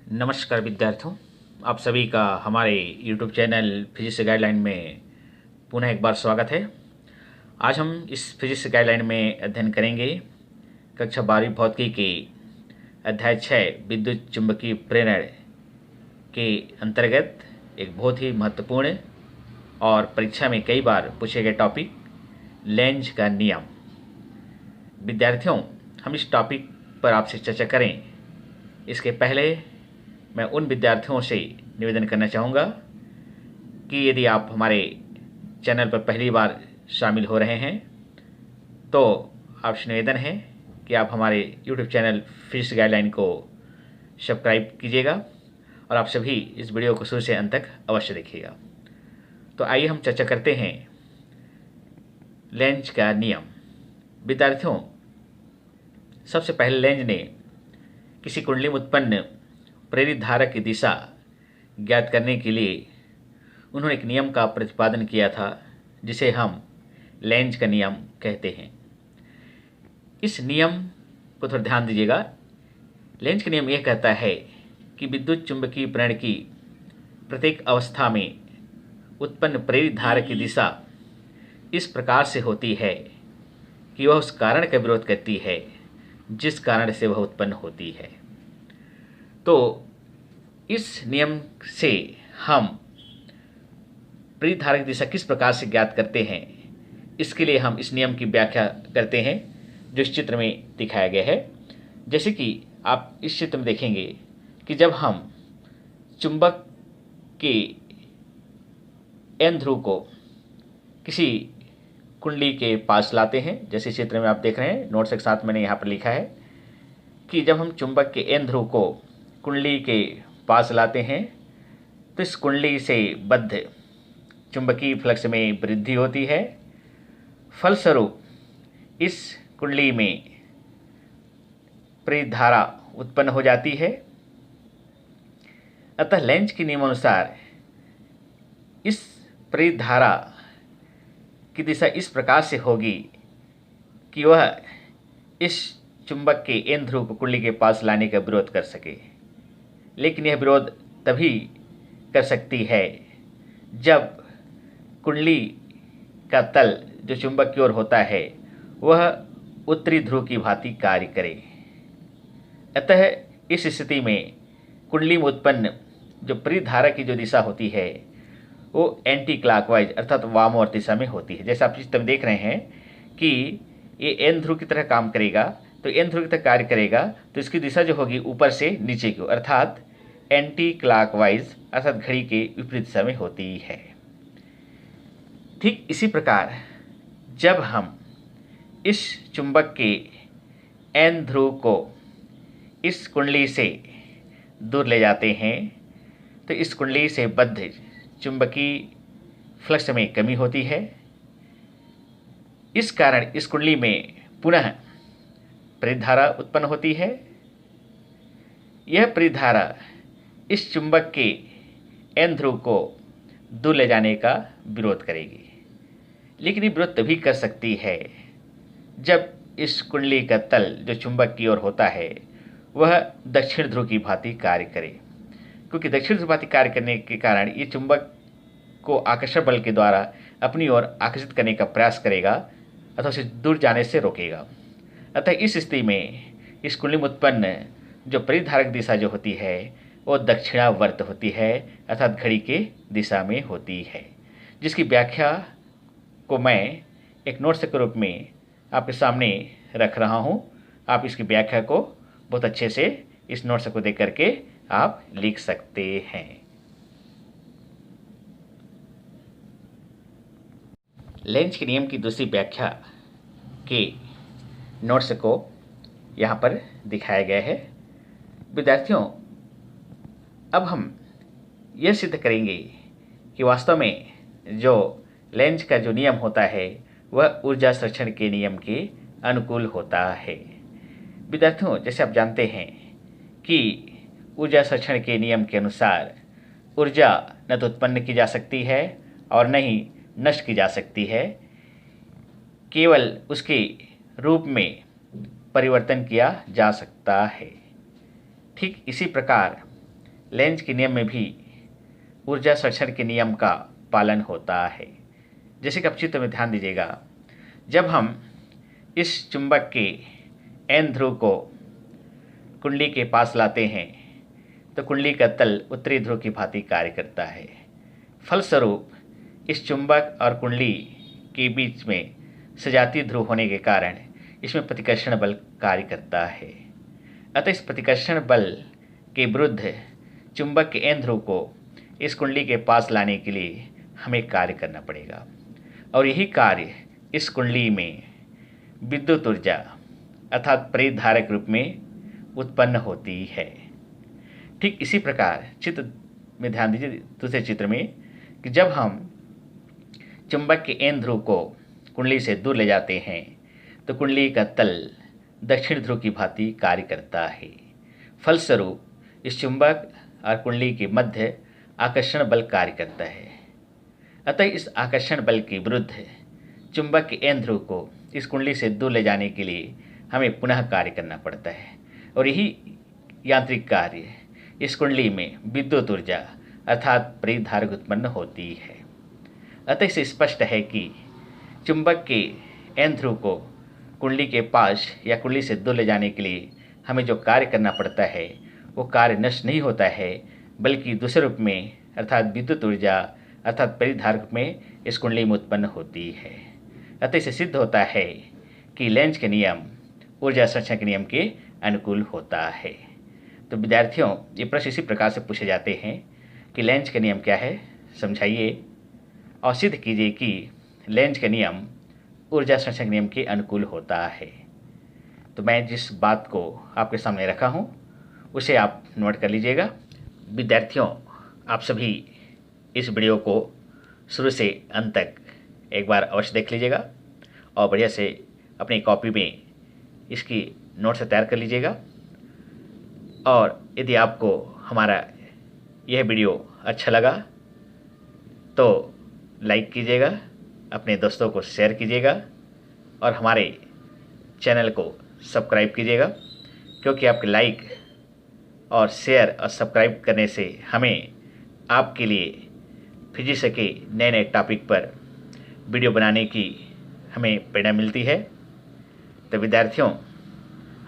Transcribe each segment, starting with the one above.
नमस्कार विद्यार्थियों, आप सभी का हमारे YouTube चैनल फिजिक्स गाइडलाइन में पुनः एक बार स्वागत है। आज हम इस फिजिक्स गाइडलाइन में अध्ययन करेंगे कक्षा 12वीं भौतिकी के अध्याय 6 विद्युत चुंबकीय प्रेरण के अंतर्गत एक बहुत ही महत्वपूर्ण और परीक्षा में कई बार पूछे गए टॉपिक लेंज का नियम। विद्यार्थियों, हम इस टॉपिक पर आपसे चर्चा करें इसके पहले मैं उन विद्यार्थियों से निवेदन करना चाहूँगा कि यदि आप हमारे चैनल पर पहली बार शामिल हो रहे हैं तो आपसे निवेदन है कि आप हमारे YouTube चैनल फिजिक्स गाइडलाइन को सब्सक्राइब कीजिएगा और आप सभी इस वीडियो को शुरू से अंत तक अवश्य देखिएगा। तो आइए हम चर्चा करते हैं लेंज का नियम। विद्यार्थियों, सबसे पहले लेंज ने किसी कुंडली में उत्पन्न प्रेरित धारा की दिशा ज्ञात करने के लिए उन्होंने एक नियम का प्रतिपादन किया था जिसे हम लेंज का नियम कहते हैं। इस नियम को थोड़ा ध्यान दीजिएगा। लेंज का नियम यह कहता है कि विद्युत चुंबकीय प्रेरण की प्रत्येक अवस्था में उत्पन्न प्रेरित धारा की दिशा इस प्रकार से होती है कि वह उस कारण का विरोध करती है जिस कारण से वह उत्पन्न होती है। तो इस नियम से हम प्रेरित धारा की दिशा किस प्रकार से ज्ञात करते हैं, इसके लिए हम इस नियम की व्याख्या करते हैं जो इस चित्र में दिखाया गया है। जैसे कि आप इस चित्र में देखेंगे कि जब हम चुंबक के एन ध्रुव को किसी कुंडली के पास लाते हैं, जैसे चित्र में आप देख रहे हैं, नोट्स के साथ मैंने यहाँ पर लिखा है कि जब हम चुंबक के एन ध्रुव को कुंडली के पास लाते हैं तो इस कुंडली से बद्ध चुंबकीय फ्लक्स में वृद्धि होती है। फलस्वरूप इस कुंडली में प्रेरित धारा उत्पन्न हो जाती है। अतः लेंज के नियमानुसार इस प्रेरित धारा की दिशा इस प्रकार से होगी कि वह इस चुंबक के एन ध्रुव को कुंडली के पास लाने का विरोध कर सके। लेकिन यह विरोध तभी कर सकती है जब कुंडली का तल जो चुंबक की ओर होता है वह उत्तरी ध्रुव की भांति कार्य करे। अतः इस स्थिति में कुंडली में उत्पन्न जो प्रेरित धारा की जो दिशा होती है वो एंटी क्लॉकवाइज अर्थात वामवर्त दिशा में होती है। जैसे आप चित्र में देख रहे हैं कि ये एन ध्रुव की तरह काम करेगा, तो एन ध्रुव की तरह कार्य करेगा तो इसकी दिशा जो होगी ऊपर से नीचे की ओर अर्थात एंटी क्लॉकवाइज अर्थात घड़ी के विपरीत दिशा में होती है। ठीक इसी प्रकार जब हम इस चुंबक के एन ध्रुव को इस कुंडली से दूर ले जाते हैं तो इस कुंडली से बद्ध चुंबकीय फ्लक्स में कमी होती है। इस कारण इस कुंडली में पुनः प्रेरित धारा उत्पन्न होती है। यह प्रेरित धारा इस चुंबक के एन ध्रुव को दूर ले जाने का विरोध करेगी, लेकिन ये विरोध तभी कर सकती है जब इस कुंडली का तल जो चुंबक की ओर होता है वह दक्षिण ध्रुव की भांति कार्य करे, क्योंकि दक्षिण ध्रुव भांति कार्य करने के कारण ये चुंबक को आकर्षण बल के द्वारा अपनी ओर आकर्षित करने का प्रयास करेगा अथवा उसे दूर जाने से रोकेगा। अतः इस स्थिति में इस कुंडली में उत्पन्न जो प्रेरित धारा की दिशा जो होती है वो दक्षिणावर्त होती है अर्थात घड़ी के दिशा में होती है, जिसकी व्याख्या को मैं एक नोट्स के रूप में आपके सामने रख रहा हूँ। आप इसकी व्याख्या को बहुत अच्छे से इस नोट्स को देख करके आप लिख सकते हैं। लेंज के नियम की दूसरी व्याख्या के नोट्स को यहाँ पर दिखाया गया है। विद्यार्थियों, अब हम यह सिद्ध करेंगे कि वास्तव में जो लेंज का जो नियम होता है वह ऊर्जा संरक्षण के नियम के अनुकूल होता है। विद्यार्थियों, जैसे आप जानते हैं कि ऊर्जा संरक्षण के नियम के अनुसार ऊर्जा न तो उत्पन्न की जा सकती है और न ही नष्ट की जा सकती है, केवल उसके रूप में परिवर्तन किया जा सकता है। ठीक इसी प्रकार लेंज के नियम में भी ऊर्जा संरक्षण के नियम का पालन होता है। जैसे कि आप चित्र में ध्यान दीजिएगा, जब हम इस चुंबक के एन ध्रुव को कुंडली के पास लाते हैं तो कुंडली का तल उत्तरी ध्रुव की भांति कार्य करता है। फलस्वरूप इस चुंबक और कुंडली के बीच में सजातीय ध्रुव होने के कारण इसमें प्रतिकर्षण बल कार्य करता है। अतः इस प्रतिकर्षण बल के विरुद्ध चुंबक के एन ध्रुव को इस कुंडली के पास लाने के लिए हमें कार्य करना पड़ेगा और यही कार्य इस कुंडली में विद्युत ऊर्जा अर्थात प्रेरित धारक रूप में उत्पन्न होती है। ठीक इसी प्रकार चित्र में ध्यान दीजिए, दूसरे चित्र में, कि जब हम चुंबक के एन ध्रुव को कुंडली से दूर ले जाते हैं तो कुंडली का तल दक्षिण ध्रुव की भांति कार्य करता है। फलस्वरूप इस चुंबक और कुंडली के मध्य आकर्षण बल कार्य करता है। अतः इस आकर्षण बल के विरुद्ध चुंबक के एन ध्रुव को इस कुंडली से दूर ले जाने के लिए हमें पुनः कार्य करना पड़ता है और यही यांत्रिक कार्य इस कुंडली में विद्युत ऊर्जा अर्थात प्रेरित धारक उत्पन्न होती है। अतः इससे स्पष्ट है कि चुंबक के एन ध्रुव को कुंडली के पास या कुंडली से दूर ले जाने के लिए हमें जो कार्य करना पड़ता है वो कार्य नष्ट नहीं होता है, बल्कि दूसरे रूप में अर्थात विद्युत ऊर्जा अर्थात प्रेरित धारक में इस कुंडली में उत्पन्न होती है। अतः इससे सिद्ध होता है कि लेंज के नियम ऊर्जा संरक्षण के नियम के अनुकूल होता है। तो विद्यार्थियों, ये प्रश्न इसी प्रकार से पूछे जाते हैं कि लेंज का नियम क्या है, समझाइए और सिद्ध कीजिए कि लेंज का नियम ऊर्जा संरक्षण नियम के अनुकूल होता है। तो मैं जिस बात को आपके सामने रखा हूँ उसे आप नोट कर लीजिएगा। विद्यार्थियों, आप सभी इस वीडियो को शुरू से अंत तक एक बार अवश्य देख लीजिएगा और बढ़िया से अपनी कॉपी में इसकी नोट्स तैयार कर लीजिएगा। और यदि आपको हमारा यह वीडियो अच्छा लगा तो लाइक कीजिएगा, अपने दोस्तों को शेयर कीजिएगा और हमारे चैनल को सब्सक्राइब कीजिएगा, क्योंकि आपके लाइक और शेयर और सब्सक्राइब करने से हमें आपके लिए फिजिक्स के नए नए टॉपिक पर वीडियो बनाने की हमें प्रेरणा मिलती है। तो विद्यार्थियों,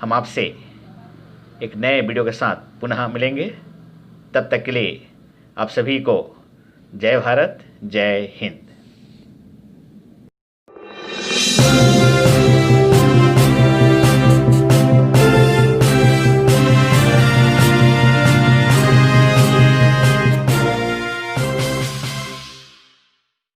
हम आपसे एक नए वीडियो के साथ पुनः मिलेंगे। तब तक के लिए आप सभी को जय भारत, जय हिंद।